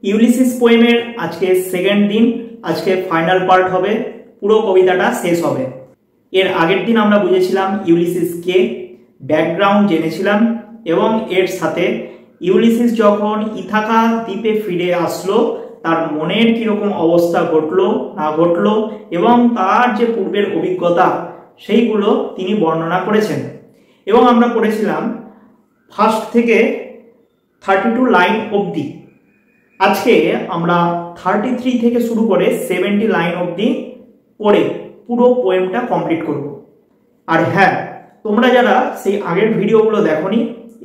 Ulysses পোয়েমের আজকে second দিন, আজকে ফাইনাল পার্ট হবে, পুরো কবিতাটা শেষ হবে। এর আগের দিন আমরা বুঝেছিলাম ইউলিসিস কে, ব্যাকগ্রাউন্ড জেনেছিলাম এবং এর সাথে ইউলিসিস যখন ইথাকা দ্বীপে ফিরে আসলো তার মনের কিরকম অবস্থা ঘটলো না ঘটলো এবং তার যে পূর্বের অভিজ্ঞতা সেইগুলো তিনি বর্ণনা করেছেন। এবং আমরা পড়েছিলাম ফার্স্ট থেকে 32 লাইন অবধি। আজকে আমরা 33 থেকে শুরু করে 70 লাইন অবধি পড়ে পুরো পোয়েমটা কমপ্লিট করব। আর হ্যাঁ, তোমরা যারা সেই আগের ভিডিওগুলো দেখোনি,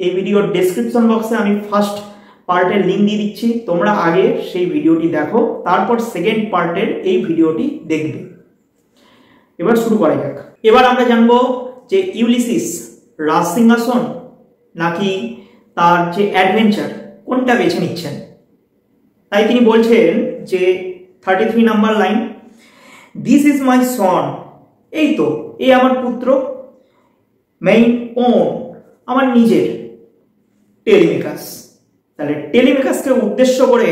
এই ভিডিওর ডেসক্রিপশন বক্সে আমি ফার্স্ট পার্টের লিঙ্ক দিয়ে দিচ্ছি, তোমরা আগে সেই ভিডিওটি দেখো, তারপর সেকেন্ড পার্টের এই ভিডিওটি দেখবে। এবার শুরু করা যাক। এবার আমরা জানবো যে ইউলিসিস রাজসিংহাসন নাকি তার যে অ্যাডভেঞ্চার কোনটা বেছে নিচ্ছেন। তাই তিনি বলছেন যে 33 number line, this is my son, এই তো এই আমার পুত্র, মেইন ওন আমার নিজের, টেলিমেকাস। তাহলে টেলিমেকাসকে উদ্দেশ্য করে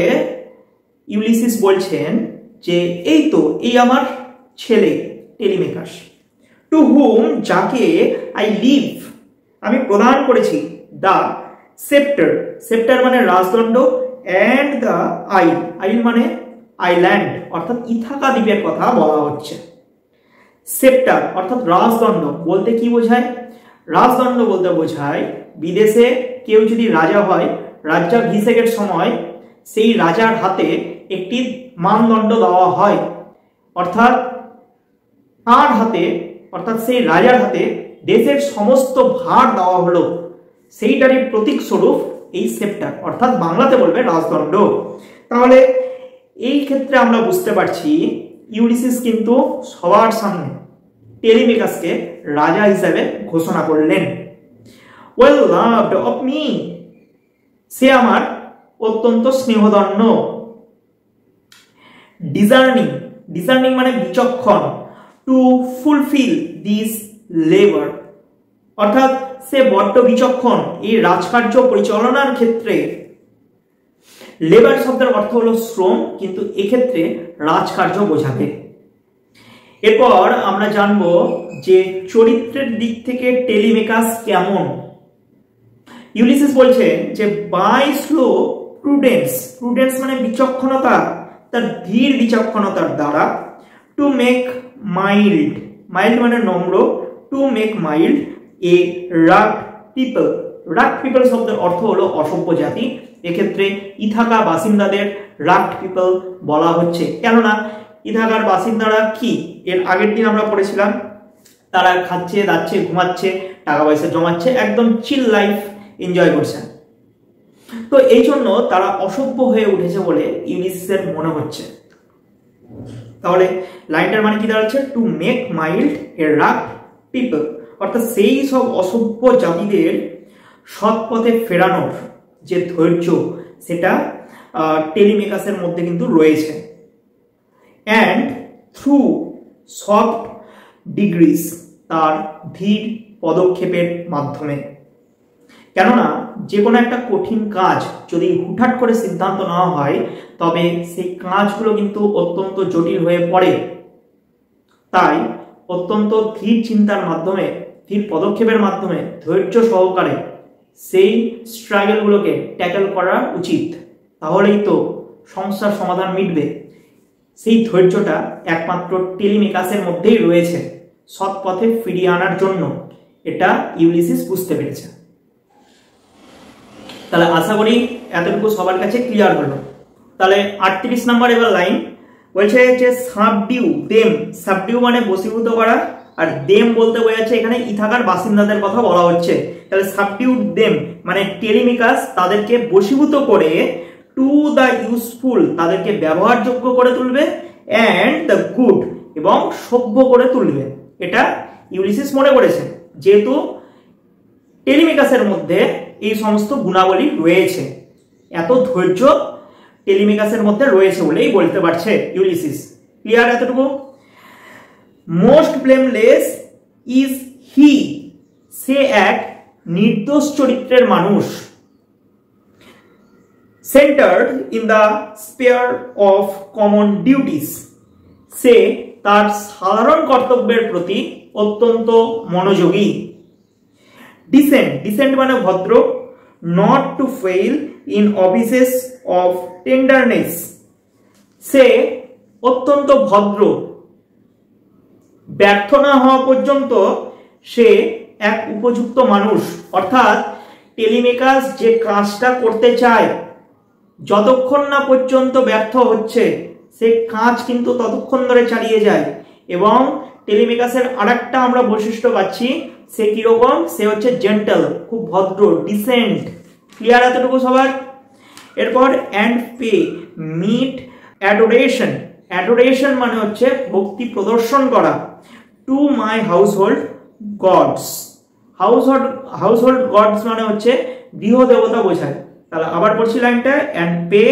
ইউলিসিস বলছেন যে এই তো এই আমার ছেলে টেলিমেকাস, টু হুম যাকে আই লিভ আমি প্রদান করেছি, দ্য সেপ্টার, সেপ্টার মানে রাজদণ্ড, অ্যান্ড দ্য আইল, আইল মানে আইল্যান্ড অর্থাৎ ইথাকা দ্বীপের কথা বলা হচ্ছে। সেপ্টার অর্থাৎ রাজদণ্ড বলতে কি বোঝায়? রাজদণ্ড বলতে বোঝায় বিদেশে কেউ যদি রাজা হয়, রাজ্যাভিষেকের সময় সেই রাজার হাতে একটি মানদণ্ড দেওয়া হয়, অর্থাৎ তার হাতে অর্থাৎ সেই রাজার হাতে দেশের সমস্ত ভার দেওয়া হলো, সেইটারই প্রতীক স্বরূপ এই সেপ্টার অর্থাৎ বাংলাতে বলবে রাজদণ্ড। তাহলে এই ক্ষেত্রে আমরা বুঝতে পারছি ইউলিসিস কিন্তু সবার সামনে টেলিমেকাসকে রাজা হিসেবে ঘোষণা করলেন। ওয়েল লাভড অফ মি, সে আমার অত্যন্ত স্নেহধন্য। ডিজার্নিং, ডিজার্নিং মানে বিচক্ষণ, টু ফুলফিল দিস লেবার অর্থাৎ সে বড্ড বিচক্ষণ এই রাজকার্য পরিচালনার ক্ষেত্রে। লেবার শব্দের অর্থ হলো শ্রম, কিন্তু এক্ষেত্রে রাজকার্য বোঝাবে। এরপর আমরা জানবো যে চরিত্রের দিক থেকে টেলিমেকাস কেমন। ইউলিসিস বলছেন যে বাই স্লো প্রুডেন্স, প্রুডেন্স মানে বিচক্ষণতা, তার ধীর বিচক্ষণতার দ্বারা, টু মেক মাইল্ড, মাইল্ড মানে নম্র, to make mild A rugged people, rugged people শব্দের অর্থ হলো অসভ্য জাতি। এক্ষেত্রে ইথাকা বাসিন্দাদের রাগড পিপল বলা হচ্ছে, কেননা ইথাকার বাসিন্দারা কি এর আগের দিন আমরা পড়েছিলাম, তারা খাচ্ছে দাচ্ছে ঘুমাচ্ছে টাকা পয়সা জমাচ্ছে, একদম চিল লাইফ এনজয় করছে। তো এই জন্য তারা অসভ্য হয়ে উঠেছে বলে ইউলিসিসের মনে হচ্ছে। তাহলে লাইনটার মানে কি দাঁড়াচ্ছে? To make mild A rugged people অর্থাৎ সেই সব অসভ্য জাতিদের সৎ পথে ফেরানোর যে ধৈর্য সেটা টেলিমেকাসের মধ্যে কিন্তু রয়েছে। অ্যান্ড থ্রু সফট ডিগ্রিজ, তার ধীর পদক্ষেপের মাধ্যমে। কেননা যে কোনো একটা কঠিন কাজ যদি হুটহাট করে সিদ্ধান্ত নেওয়া হয় তবে সেই কাজগুলো কিন্তু অত্যন্ত জটিল হয়ে পড়ে। তাই অত্যন্ত ধীর চিন্তার মাধ্যমে, ধীর পদক্ষেপের মাধ্যমে ধৈর্য সহকারে সেই স্ট্রাগলগুলোকে ট্যাকেল করা উচিত, তাহলেই তো সমস্যার সমাধান মিটবে। সেই ধৈর্যটা একমাত্র টেলিমেকাসের মধ্যেই রয়েছে সৎ পথে ফিরিয়ে আনার জন্য, এটা ইউলিসিস বুঝতে পেরেছে। তাহলে আশা করি এতটুকু সবার কাছে ক্লিয়ার হলো। তাহলে 38 নাম্বার এবার লাইন বলছে যে সাবডিউ দেম, সাবডিউ মানে বশীভূত করা, আর দেম বলতে বোঝাচ্ছে এখানে ইথাকার বাসিন্দাদের কথা বলা হচ্ছে। তাহলে সাবডিউ দেম মানে টেলিমেকাস তাদেরকে বশীভূত করে, টু দ্য ইউজফুল তাদেরকে ব্যবহারযোগ্য করে তুলবে, অ্যান্ড দ্য গুড এবং সভ্য করে তুলবে। এটা ইউলিসিস মনে করেছে, যেহেতু টেলিমেকাসের মধ্যে এই সমস্ত গুণাবলী রয়েছে, এত ধৈর্য টেলিমেকাসের মধ্যে রয়েছে বলেই বলতে পারছে ইউলিসিস। ক্লিয়ার এতটুকু? মোস্ট ব্লেমলেস ইজ হি, সে এক নির্দোষ চরিত্রের মানুষ। Centred in the sphere of common duties, সে তার সাধারণ কর্তব্যের প্রতি অত্যন্ত মনোযোগী। ডিসেন্ট, ডিসেন্ট মানে ভদ্র। Not to fail in offices of tenderness, সে অত্যন্ত ভদ্র, ব্যর্থ না হওয়া পর্যন্ত সে এক উপযুক্ত মানুষ। অর্থাৎ টেলিমেকার্স যে কাজটা করতে চায় যতক্ষণ না পর্যন্ত ব্যর্থ হচ্ছে সে কাজ কিন্তু ততক্ষণ ধরে চালিয়ে যায়। এবং টেলিমেকার্সের আরেকটা আমরা বৈশিষ্ট্য পাচ্ছি, সে কিরকম, সে হচ্ছে জেন্টল, খুব ভদ্র, ডিসেন্ট। ক্লিয়ার এতটুকু সবার? এরপর and pay meet adoration, adoration মানে হচ্ছে ভক্তি প্রদর্শন করা। To my household gods, household gods মানে হচ্ছে গৃহ দেবতা বোঝায়। তাহলে আবার পড়ছি লাইনটা, and pay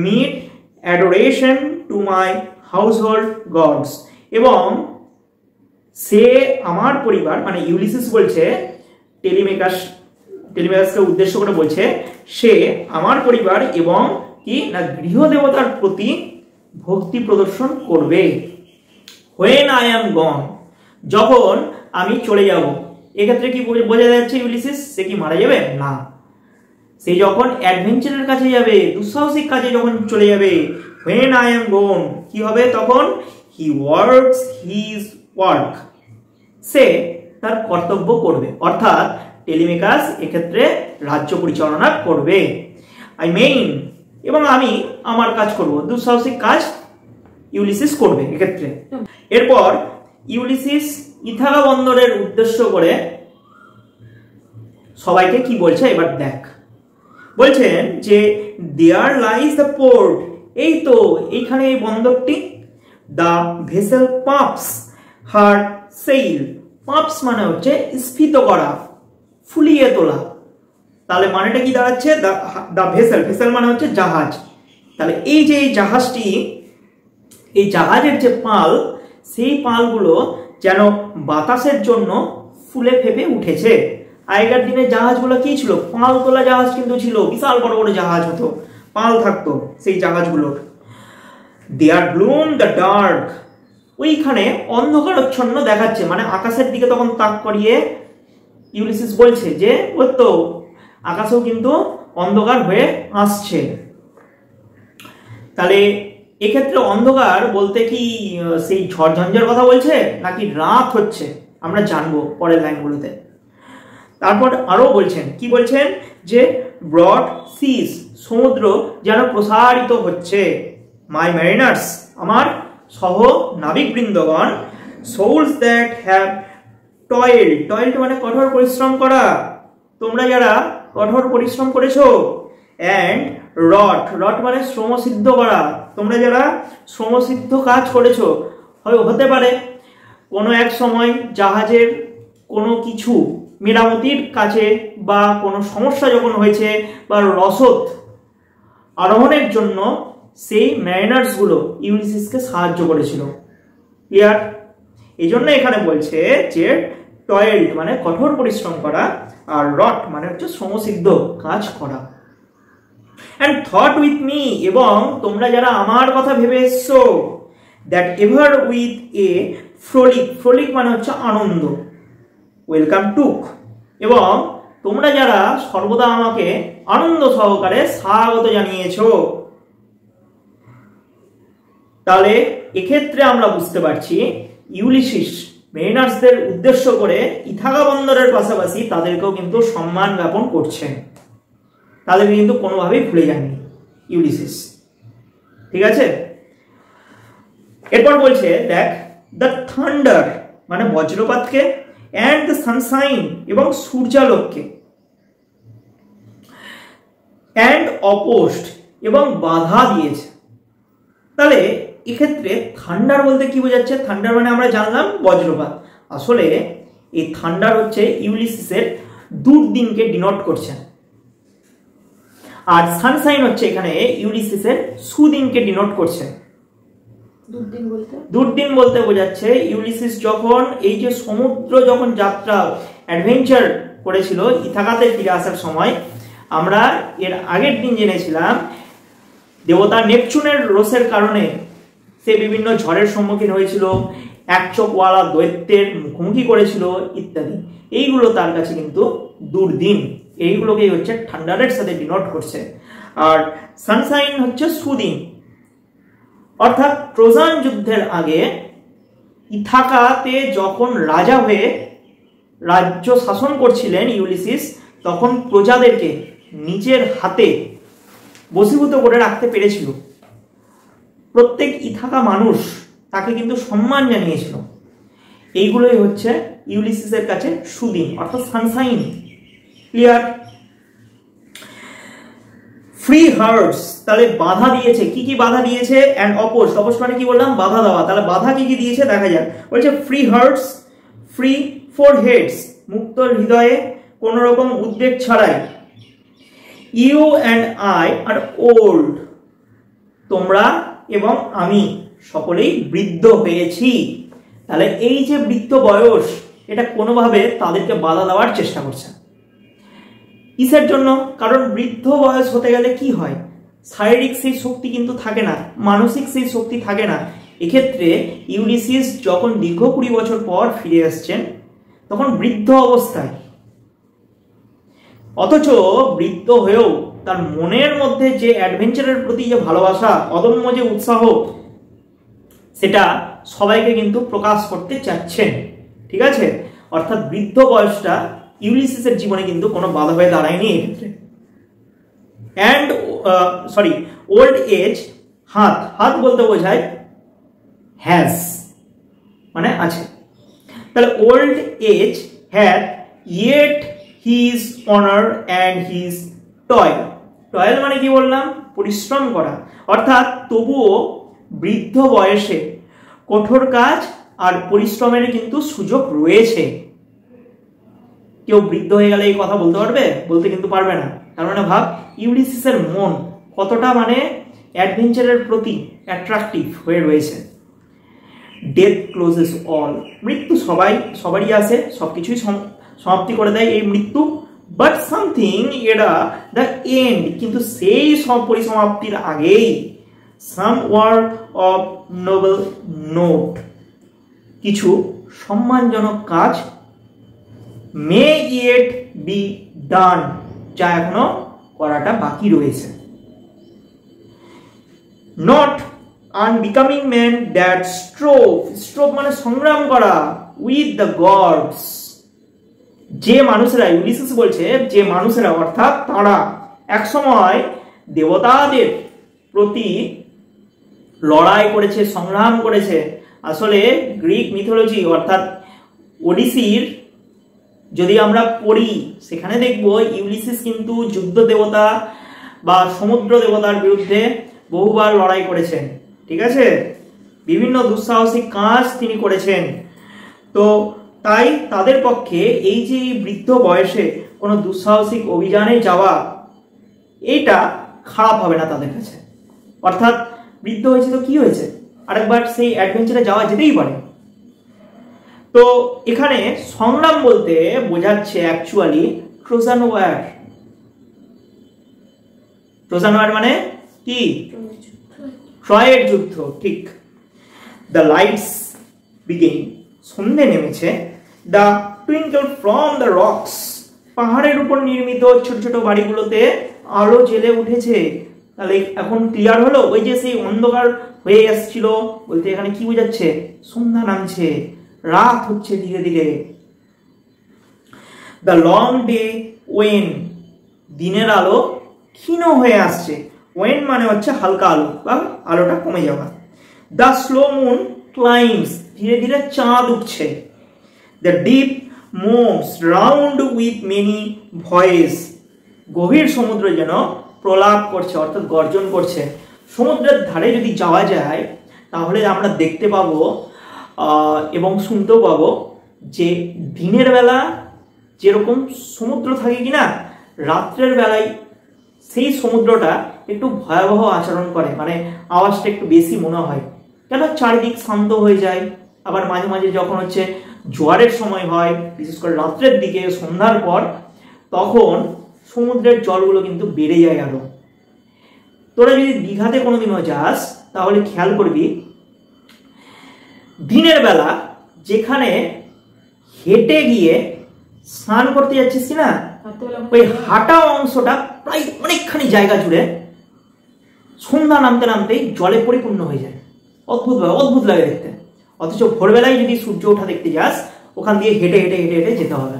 meet adoration to my household gods. এবং সে আমার পরিবার, মানে ইউলিসিস বলছে টেলিমেকার্সকে উদ্দেশ্য করে বলছে, সে আমার পরিবার এবং কি না গৃহ দেবতার প্রতি ভক্তি প্রদর্শন করবে। when I am gone, যখন আমি চলে যাব। এক্ষেত্রে কি বোঝা যাচ্ছে ইউলিসিস সে কি মারা যাবে? না, সে যখন অ্যাডভেঞ্চারের কাছে যাবে, দুঃসাহসিক কাজে যখন চলে যাবে, when I am gone কি হবে তখন? he works his work, সে তার কর্তব্য করবে। অর্থাৎ টেলিমেকার্স এক্ষেত্রে রাজ্য পরিচালনা করবে। আই মেইন, এবং আমি আমার কাজ করব, দুঃসাহসিক কাজ ইউলিসিস করবে এক্ষেত্রে। এরপর ইউলিসিস ইথাকা বন্দরের উদ্দেশ্য করে সবাইকে কি বলছে এবার দেখ। বলছেন যে দেয়ার লাইজ দ্য পোর্ট, এই তো এইখানে এই বন্দরটি। The vessel pumps her sail, pumps মানে হচ্ছে স্ফীত করা, ফুলিয়ে তোলা। তাহলে মানেটা কি দাঁড়াচ্ছে? দ্য ভেসেল, ভেসেল মানে হচ্ছে জাহাজ। তাহলে এই যে এই জাহাজটি, এই জাহাজের যে পাল, সেই পালগুলো যেন বাতাসের জন্য ফুলে ফেপে উঠেছে। আগেকার দিনে জাহাজগুলো কি ছিল? পাল তোলা জাহাজ কিন্তু ছিল, বিশাল বড় বড় জাহাজ হতো, পাল থাকতো সেই জাহাজগুলোর। দেয়ার ব্লুম দ্য ডার্ক, ওইখানে অন্ধকারচ্ছন্ন দেখাচ্ছে, মানে আকাশের দিকে তখন তাক করিয়ে ইউলিসিস বলছে যে ওই তো আকাশেও কিন্তু অন্ধকার হয়ে আসছে। তাহলে এক্ষেত্রে অন্ধকার বলতে কি সেই ঝড়ঝঞ্ঝার কথা বলছে নাকি রাত হচ্ছে আমরা জানবো পরের লাইনগুলোতে। তারপর আরো বলছেন, কি বলছেন? যে ব্রড সিস, সমুদ্র যেন প্রসারিত হচ্ছে। মাই মেরিনার্স, আমার সহ নাবিক বৃন্দগণ, souls that have toil, toil মানে কঠোর পরিশ্রম করা, তোমরা যারা কঠোর পরিশ্রম করেছো। অ্যান্ড রট, রট মানে শ্রমসিদ্ধ করা, তোমরা যারা শ্রমসিদ্ধ কাজ করেছো। হতে পারে কোনো এক সময় জাহাজের কোনো কিছু মেরামতির কাজে বা কোনো সমস্যা যখন হয়েছে বা রসদ আরোহণের জন্য সেই ম্যারিনার্সগুলো ইউলিসিসকে সাহায্য করেছিল। ক্লিয়ার? এই জন্য এখানে বলছে যে টয়েল্ড মানে কঠোর পরিশ্রম করা, আর রট মানে হচ্ছে শ্রমসিদ্ধ কাজ করা। অ্যান্ড থট উইথ মি, এবং তোমরা যারা আমার কথা ভেবে এসছো, দ্যাট এভার উইথ এ ফ্রলিক, ফ্রলিক মানে হচ্ছে আনন্দ, ওয়েলকাম টুক, এবং তোমরা যারা সর্বদা আমাকে আনন্দ সহকারে স্বাগত জানিয়েছো। তাহলে এক্ষেত্রে আমরা বুঝতে পারছি ইউলিসিস মেরিনার্সদের উদ্দেশ্য করে ইথাকা বন্দরের পাশাপাশি তাদেরকেও কিন্তু সম্মান জ্ঞাপন করছেন, তাদেরকে কিন্তু কোনোভাবেই ভুলে যাননি ইউলিসিস। ঠিক আছে? এরপর বলছে দেখ, দ্য থান্ডার মানে বজ্রপাতকে, অ্যান্ড দ্য সানশাইন এবং সূর্যালোককে, অ্যান্ড অপোস্ট এবং বাধা দিয়েছে। তাহলে এক্ষেত্রে থান্ডার বলতে কি বোঝাচ্ছে? থান্ডার মানে আমরা জানলাম বজ্রপাত, আসলে এই থান্ডার হচ্ছে ইউলিসিসের দুর্দিনকে ডিনোট করছে, আর সানশাইন হচ্ছে এখানে ইউলিসিসের সুদিনকে ডিনোট করছে। দুর্দিন বলতে বোঝাচ্ছে ইউলিসিস যখন এই যে সমুদ্র যখন যাত্রা অ্যাডভেঞ্চার করেছিল ইথাকাতে ফিরে আসার সময়, আমরা এর আগের দিন জেনেছিলাম দেবতা নেপচুনের রোষের কারণে সে বিভিন্ন ঝড়ের সম্মুখীন হয়েছিল, এক চোখওয়ালা দৈত্যের মুখোমুখি করেছিল ইত্যাদি। এইগুলো তার কাছে কিন্তু দুর্দিন, এইগুলোকেই হচ্ছে থান্ডারের সাথে ডিনোট করছে। আর সানশাইন হচ্ছে সুদিন, অর্থাৎ ট্রোজান যুদ্ধের আগে ইথাকাতে যখন রাজা হয়ে রাজ্য শাসন করছিলেন ইউলিসিস, তখন প্রজাদেরকে নিজের হাতে বশীভূত করে রাখতে পেরেছিল। প্রত্যেক ইথাকা মানুষ তাকে কিন্তু সম্মান জানিয়েছিল। এইগুলোই হচ্ছে ইউলিসিসের কাছে সুদিন, অর্থাৎ সানশাইন। ক্লিয়ার? ফ্রি হার্টস, তাহলে বাধা দিয়েছে। কি কি বাধা দিয়েছে? অ্যান্ড অপোজ, অপোজ মানে কি বললাম? বাধা দেওয়া। তাহলে বাধা কি কি দিয়েছে দেখা যাক। বলছে ফ্রি হার্টস, ফ্রি ফোরহেডস, মুক্ত হৃদয়ে, কোন রকম উদ্বেগ ছাড়াই। You and I are old, তোমরা এবং আমি সকলেই বৃদ্ধ হয়েছি। তাহলে এই যে বৃদ্ধ বয়স, এটা কোনোভাবে তাদেরকে বাধা দেওয়ার চেষ্টা করছে। কিসের জন্য? কারণ বৃদ্ধ বয়স হতে গেলে কি হয়, শারীরিক সেই শক্তি কিন্তু থাকে না, মানসিক সেই শক্তি থাকে না। এক্ষেত্রে ইউলিসিস যখন দীর্ঘ 20 বছর পর ফিরে আসছেন, তখন বৃদ্ধ অবস্থায়, অথচ বৃদ্ধ হয়েও তার মনের মধ্যে যে অ্যাডভেঞ্চারের প্রতি যে ভালোবাসা, অদম্য যে উৎসাহ, সেটা সবাইকে কিন্তু প্রকাশ করতে চাচ্ছেন। ঠিক আছে? অর্থাৎ বৃদ্ধ বয়সটা ইউলিসিসের জীবনে কিন্তু কোনো বাধা হয়ে দাঁড়ায়নি এক্ষেত্রে। অ্যান্ড ওল্ড এজ, হাত, হাত বলতে বোঝায় হ্যাজ, মানে আছে। তাহলে old age had yet his honour and his toil. Toil মানে কি বললাম? পরিশ্রম করা। অর্থাৎ তবুও বৃদ্ধ বয়সে কঠোর কাজ আর পরিশ্রমের কিন্তু সুযোগ রয়েছে। কেউ বৃদ্ধ হয়ে গেলে এই কথা বলতে পারবে? বলতে কিন্তু পারবে না। তার মানে ভাব ইউলিসিসের মন কতটা মানে অ্যাডভেঞ্চারের প্রতি অ্যাট্রাকটিভ হয়ে রয়েছে। ডেথ ক্লোজেস অল, মৃত্যু সবারই আসে, সবকিছুই সমাপ্তি করে দেয় এই মৃত্যু। বাট সামথিং, এটা দ্য এন্ড, কিন্তু সেই সব পরিসমাপ্তির আগেই সাম ওয়ার্ড অফ নোবেল নোট, কিছু সম্মানজনক কাজ মে ইয়েট বি ডান, যা এখনো করাটা বাকি রয়েছে। নট আনবিকামিং ম্যান দ্যাট স্ট্রোভ মানে সংগ্রাম করা, উইথ দ্য গডস, যে মানুষেরা, ইউলিসিস বলছে যে মানুষেরা, অর্থাৎ তারা একসময় দেবতাদের প্রতি লড়াই করেছে, সংগ্রাম করেছে। আসলে গ্রিক মিথোলজি অর্থাৎ ওডিসির যদি আমরা পড়ি, সেখানে দেখব ইউলিসিস কিন্তু যুদ্ধ দেবতা বা সমুদ্র দেবতার বিরুদ্ধে বহুবার লড়াই করেছেন। ঠিক আছে? বিভিন্ন দুঃসাহসিক কাজ তিনি করেছেন। তো তাই তাদের পক্ষে এই যে বৃদ্ধ বয়সে কোনো দুঃসাহসিক অভিযানে যাওয়া, এইটা খারাপ হবে না তাদের কাছে। অর্থাৎ বৃদ্ধ হয়েছে তো কি হয়েছে, আরেকবার সেই অ্যাডভেঞ্চারে যাওয়া যেতেই পারে। তো এখানে সংগ্রাম বলতে বোঝাচ্ছে actually Trojan war. Trojan war মানে কি? ট্রয়ের যুদ্ধ। ঠিক। দ্য লাইটস বিগিন, সন্ধে নেমেছে। The twinkle from the rocks, পাহাড়ের উপর নির্মিত ছোট ছোট বাড়িগুলোতে আলো জ্বেলে উঠেছে। তাহলে এখন ক্লিয়ার হলো, ওই যে সেই অন্ধকার হয়ে আসছিল বলতে এখানে কি বোঝাচ্ছে? সন্ধ্যা নামছে, রাত হচ্ছে ধীরে ধীরে। দ্য লং ডে ওয়েন, দিনের আলো ক্ষীণ হয়ে আসছে। ওয়েন মানে হচ্ছে হালকা আলো বা আলোটা কমে যাওয়া। দ্য স্লো মুন ক্লাইম্স, ধীরে ধীরে চাঁদ উঠছে। The deep moves round with many voice, গভীর সমুদ্র যেন প্রলাপ করছে অর্থাৎ গর্জন করছে। সমুদ্রের ধারে যদি যাওয়া যায় তাহলে আমরা দেখতে পাবো এবং শুনতেও পাবো যে দিনের বেলা যেরকম সমুদ্র থাকে কিনা, রাত্রের বেলায় সেই সমুদ্রটা একটু ভয়াবহ আচরণ করে, মানে আওয়াজটা একটু বেশি মনে হয়। কেন? চারিদিক শান্ত হয়ে যায়। আবার মাঝে মাঝে যখন হচ্ছে জোয়ারের সময় হয়, বিশেষ করে রাত্রের দিকে সন্ধ্যার পর, তখন সমুদ্রের জলগুলো কিন্তু বেড়ে যায় আরো। তোরা যদি দীঘাতে কোনোদিনও যাস তাহলে খেয়াল করবি দিনের বেলা যেখানে হেঁটে গিয়ে স্নান করতে যাচ্ছিস কিনা, ওই হাঁটা অংশটা প্রায় অনেকখানি জায়গা জুড়ে সন্ধ্যা নামতে নামতেই জলে পরিপূর্ণ হয়ে যায়। অদ্ভুত লাগে দেখতে। অথচ ভোরবেলায় যদি সূর্য ওঠা দেখতে যাস ওখান দিয়ে হেঁটে হেঁটে হেঁটে হেঁটে যেতে হবে।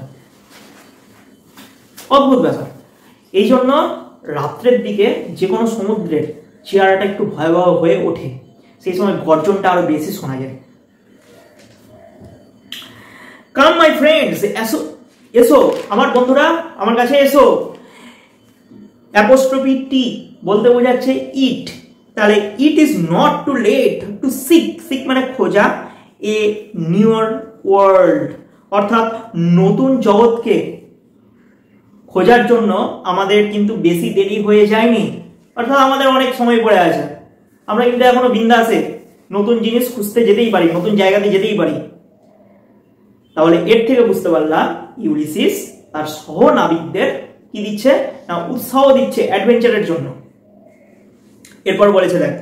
অদ্ভুত ব্যাপার। এই জন্য রাত্রের দিকে যে কোনো সমুদ্রের চেহারাটা একটু ভয়াবহ হয়ে ওঠে, সেই সময় গর্জনটা আরো বেশি শোনা যায়। কাম মাই ফ্রেন্ডস, এসো এসো আমার বন্ধুরা, আমার কাছে এসো। অ্যাপোস্ট্রফি টি বলতে বোঝাচ্ছে ইট। তাহলে it is not too late to seek মানে খোঁজা এ নিউর ওয়ার্ল্ড, অর্থাৎ নতুন জগৎকে খোঁজার জন্য আমাদের কিন্তু বেশি দেরি হয়ে যায়নি, অর্থাৎ আমাদের অনেক সময় পড়ে আছে। আমরা কিন্তু এখনো বিন্দাসে নতুন জিনিস খুঁজতে যেতেই পারি, নতুন জায়গাতে যেতেই পারি। তাহলে এর থেকে বুঝতে পারলাম ইউলিসিস তার সহ নাবিকদের কি দিচ্ছে না, উৎসাহ দিচ্ছে অ্যাডভেঞ্চারের জন্য। এরপর বলেছে দেখ,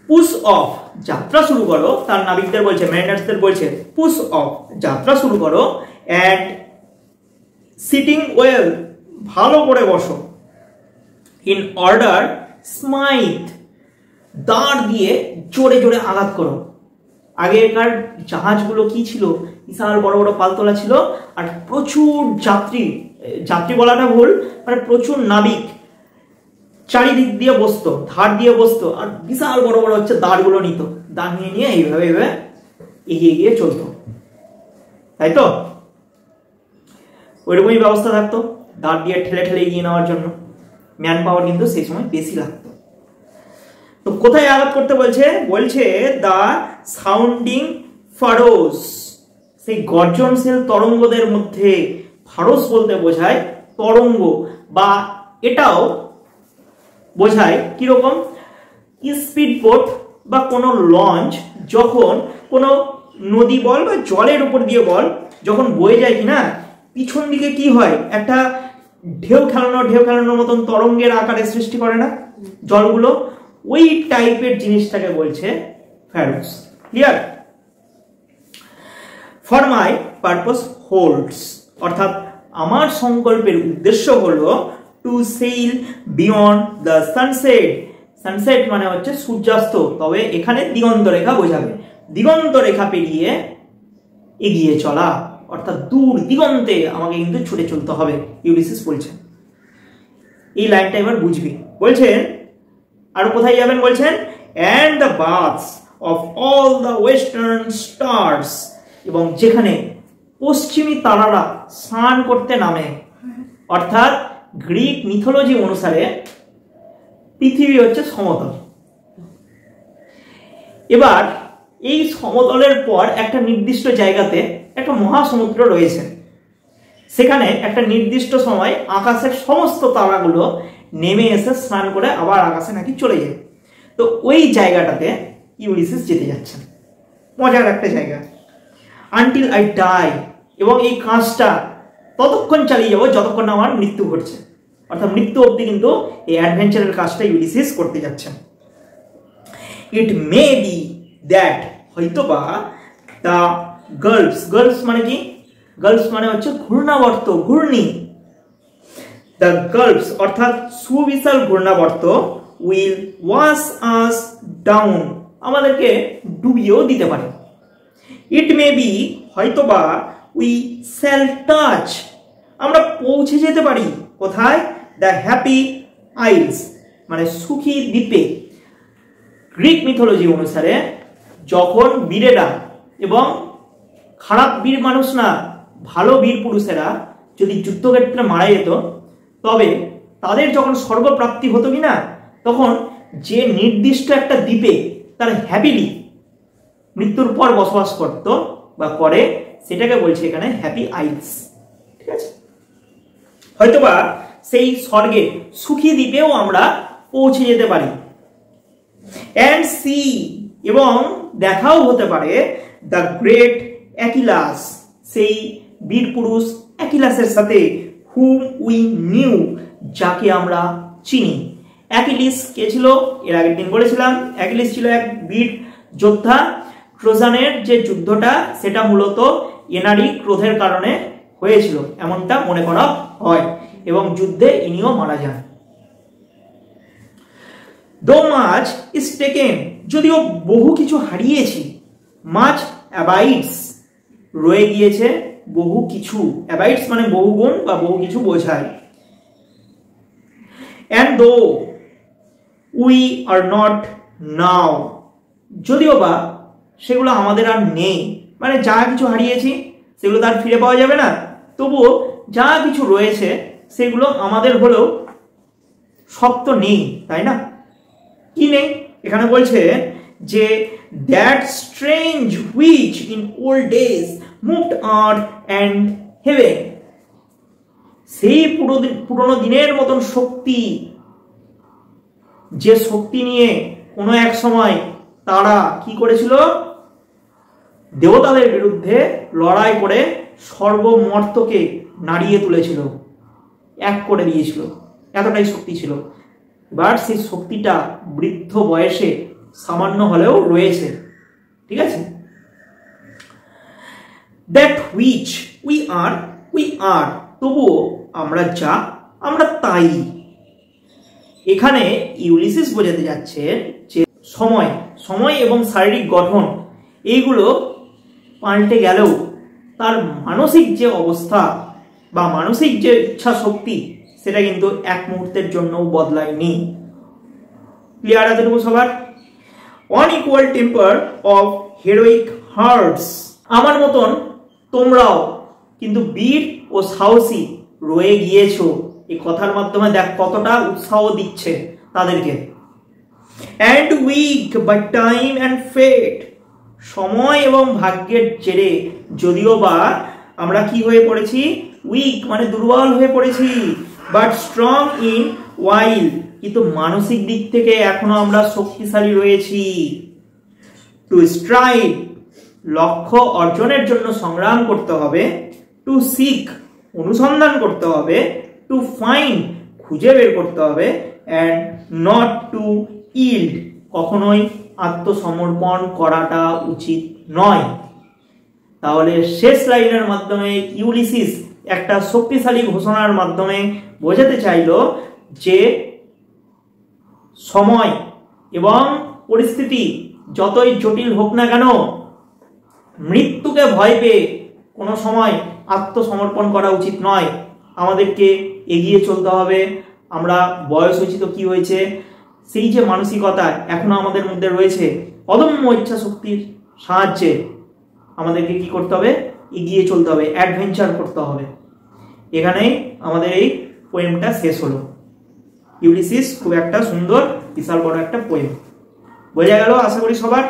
পুশ অফ যাত্রা শুরু করো। তার নাবিকদের বলছে, ম্যারিনার্সদের বলছে পুশ অফ যাত্রা শুরু করো, অ্যান্ড সিটিং ওয়েল ভালো করে বসো, ইন অর্ডার স্মাইথ দাঁড় দিয়ে জোরে জোরে আঘাত করো। আগেকার জাহাজগুলো কি ছিল, বিশাল বড় বড় পালতোলা ছিল, আর প্রচুর যাত্রী বলাটা ভুল, মানে প্রচুর নাবিক চারিদিক দিয়ে বসতো, ধার দিয়ে বসতো, আর বিশাল বড় বড় হচ্ছে দাঁড়গুলো নিত, দাঁড় নিয়ে নিয়ে এইভাবে এগিয়ে গিয়ে চলতো, তাই তো? ওইরকমই ব্যবস্থা থাকতো, দাঁড় দিয়ে ঠেলে ঠেলে এগিয়ে নেওয়ার জন্য। ম্যান পাওয়ার কিন্তু সেই সময় বেশি লাগতো। তো কোথায় আঘাত করতে বলছে? বলছে দা সাউন্ডিং ফারোস, সেই গর্জনশীল তরঙ্গদের মধ্যে। ফারোস বলতে বোঝায় তরঙ্গ, বা এটাও বোঝায় কিরকম স্পিড বোট বা কোনো লঞ্চ যখন কোনো নদী বল বা জলের উপর দিয়ে বল যখন বয়ে যায় কিনা, পিছন দিকে কি হয়, একটা ঢেউ খেলানোর মতন তরঙ্গের আকারে সৃষ্টি করে না জলগুলো, ওই টাইপের জিনিসটাকে বলছে Pharos. Clear? For my purpose holds, অর্থাৎ আমার সংকল্পের উদ্দেশ্য হলো to sail beyond the sunset. Sunset মানে হচ্ছে সূর্যাস্ত, তবে এখানে দিগন্ত রেখা বোঝাবে। দিগন্ত রেখা পেরিয়ে এগিয়ে চলা, অর্থাৎ দূর দিগন্তে আমাকে কিন্তু ছুটে চলতে হবে, ইউলিসিস বলছেন। এই লাইনটা এবার বুঝবি। বলছেন আর কোথায় যাবেন বলছেন, and the baths of all the western stars, এবং যেখানে পশ্চিমী তারারা স্নান করতে নামে। অর্থাৎ গ্রিক মিথোলজি অনুসারে পৃথিবী হচ্ছে সমতল। এবার এই সমতলের পর একটা নির্দিষ্ট জায়গাতে একটা মহাসমুদ্র রয়েছে, সেখানে একটা নির্দিষ্ট সময় আকাশের সমস্ত তারাগুলো নেমে এসে স্নান করে আবার আকাশে নাকি চলে যায়। তো ওই জায়গাটাতে ইউলিসিস যেতে যাচ্ছেন, মজার একটা জায়গা। আনটিল আই ডাই, এবং এই কাজটা ততক্ষণ চালিয়ে যাবো যতক্ষণ আমার মৃত্যু ঘটছে, অর্থাৎ মৃত্যু অবধি কিন্তু এই অ্যাডভেঞ্চারের কাজটা ইউলিসিস করতে যাচ্ছেন। ইট মে বি দ্যাট, হয়তোবা দ্য গালফস মানে কি? গালফস মানে হচ্ছে ঘূর্ণাবর্ত, ঘূর্ণি। দ্য গালফস অর্থাৎ সুবিশাল ঘূর্ণাবর্ত উইল ওয়াশ আস ডাউন, আমাদেরকে ডুবিয়েও দিতে পারে। ইট মে বি হয়তোবা উই শ্যাল টাচ, আমরা পৌঁছে যেতে পারি কোথায়? দ্য হ্যাপি আইলস মানে সুখী দ্বীপে। গ্রিক মিথোলজি অনুসারে যখন বীরেরা, এবং খারাপ বীর মানুষ না, ভালো বীর পুরুষেরা যদি যুদ্ধক্ষেত্রে মারা যেত, তবে তাদের যখন স্বর্গপ্রাপ্তি হতো কিনা, তখন যে নির্দিষ্ট একটা দ্বীপে তারা হ্যাপিলি মৃত্যুর পর বসবাস করত বা করে, সেটাকে বলছে এখানে হ্যাপি আইলস। ঠিক আছে? হয়তোবা সেই স্বর্গে সুখী দ্বীপেও আমরা পৌঁছে যেতে পারি। অ্যান্ড সি, এবং দেখাও হতে পারে দ্য গ্রেট অ্যাকিলাস, সেই বীর পুরুষ অ্যাকিলাসের সাথে, whom we knew, যাকে আমরা চিনি। অ্যাকিলিস কে ছিল? এর আগের দিন বলেছিলাম অ্যাকিলিস ছিল এক বীর যোদ্ধা। ট্রোজানের যে যুদ্ধটা সেটা মূলত এনারই ক্রোধের কারণে হয়েছিল এমনটা মনে করা হয়, এবং যুদ্ধে ইনিও মারা যান। Though much is taken, যদিও বহু কিছু হারিয়েছি, much abides, রয়ে গিয়েছে বহু কিছু। abides মানে বহু গুণ বা বহু কিছু বোঝায়। And though we are not now, যদিও বা সেগুলো আমাদের আর নেই, মানে যা কিছু হারিয়েছি সেগুলো তার ফিরে পাওয়া যাবে না, তবুও যা কিছু রয়েছে সেগুলো আমাদের হলেও সব তো নেই, তাই না? কি নেই? এখানে বলছে যে that strange which in old days moved earth and heaven, সেই পুরনো দিনের মতন শক্তি, যে শক্তি নিয়ে কোনো এক সময় তারা কি করেছিল? দেবতাদের বিরুদ্ধে লড়াই করে সর্বমর্তকে নাড়িয়ে তুলেছিল, এক করে দিয়েছিল, এতটাই শক্তি ছিল। এবার সেই শক্তিটা বৃদ্ধ বয়সে সামান্য হলেও রয়েছে, ঠিক আছে? দ্যাট হুইচ উই আর, তবুও আমরা যা, আমরা তাই। এখানে ইউলিসিস বোঝাতে যাচ্ছে যে সময় এবং শারীরিক গঠন এইগুলো পাল্টে গেলেও তার মানসিক যে অবস্থা বা মানসিক যে ইচ্ছা শক্তি সেটা কিন্তু এক মুহূর্তের জন্য বদলায়নি। ক্লিয়ার এতটুকু সবার? অনইকুয়াল টেম্পার অফ হেরোইক হার্টস, আমার মতন তোমরাও কিন্তু বীর ও সাহসী রয়ে গিয়েছো। এই কথার মাধ্যমে দেখ কতটা উৎসাহ দিচ্ছে তাদেরকে। And weak by time and fate, সময় এবং ভাগ্যের জেরে যদিও বা আমরা কি হয়ে পড়েছি? উইক মানে দুর্বল হয়ে পড়েছি, বাট স্ট্রং ইন ওয়াইল, কিন্তু মানসিক দিক থেকে এখনো আমরা শক্তিশালী রয়েছি। টু স্ট্রাইভ, লক্ষ্য অর্জনের জন্য সংগ্রাম করতে হবে। টু সিক, অনুসন্ধান করতে হবে। টু ফাইন্ড, খুঁজে বের করতে হবে। অ্যান্ড নট টু ইল্ড, কখনোই আত্মসমর্পণ করাটা উচিত নয়। তাহলে শেষ লাইনের মাধ্যমে ইউলিসিস একটা শক্তিশালী ঘোষণার মাধ্যমে বোঝাতে চাইল যে সময় এবং পরিস্থিতি যতই জটিল হোক না কেন, মৃত্যুকে ভয় পেয়ে কোনো সময় আত্মসমর্পণ করা উচিত নয়। আমাদেরকে এগিয়ে চলতে হবে। আমরা বয়স হয়েছি তো কি হয়েছে, সেই যে মানসিকতা এখনো আমাদের মধ্যে রয়েছে, অদম্য ইচ্ছা শক্তির সাহায্যে আমাদেরকে কি করতে হবে? এগিয়ে চলতে হবে, অ্যাডভেঞ্চার করতে হবে। এখানেই আমাদের এই পোয়েমটা শেষ হলো। ইউলিসিস খুব একটা সুন্দর, বিশাল বড় একটা পোয়েম। বোঝা গেল আশা করি সবার?